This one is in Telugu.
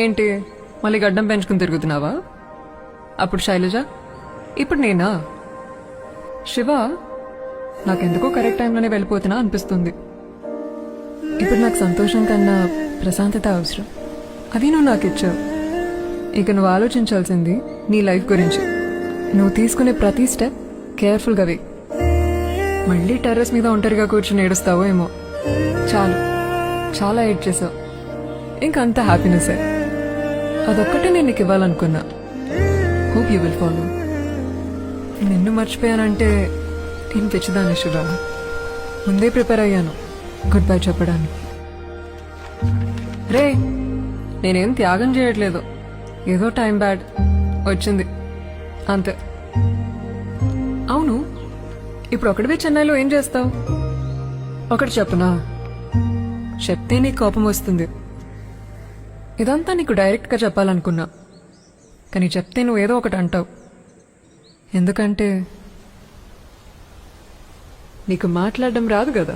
ఏంటి మళ్ళీ గడ్డం పెంచుకుని తిరుగుతున్నావా? అప్పుడు శైలజ, ఇప్పుడు నేనా? శివ, నాకెందుకో కరెక్ట్ టైంలోనే వెళ్ళిపోతున్నా అనిపిస్తుంది. ఇప్పుడు నాకు సంతోషం కన్నా ప్రశాంతత అవసరం. అది నువ్వు నాకు ఇచ్చావు. ఇక నువ్వు ఆలోచించాల్సింది నీ లైఫ్ గురించి. నువ్వు తీసుకునే ప్రతి స్టెప్ కేర్ఫుల్గా వే. మళ్ళీ టెర్రస్ మీద ఒంటరిగా కూర్చుని ఏడుస్తావో ఏమో. చాలు, చాలా ఏడ్ చేసావు. ఇంకంత హ్యాపీనెస్సే. అదొక్కటే నేను నీకు ఇవ్వాలనుకున్నా. Hope you will follow. నిన్ను మర్చిపోయానంటే నేను తెచ్చిదాన్ని శివ. ముందే ప్రిపేర్ అయ్యాను గుడ్ బై చెప్పడానికి. రే, నేనేం త్యాగం చేయట్లేదు. ఏదో టైం బ్యాడ్ వచ్చింది అంతే. అవును, ఇప్పుడు ఒకటివే చెన్నైలో ఏం చేస్తావు? ఒకటి చెప్పనా? చెప్తే నీకు కోపం వస్తుంది. ఇదంతా నీకు డైరెక్ట్గా చెప్పాలనుకున్నా, కానీ చెప్తే నువ్వు ఏదో ఒకటి అంటావు. ఎందుకంటే నీకు మాట్లాడడం రాదు కదా.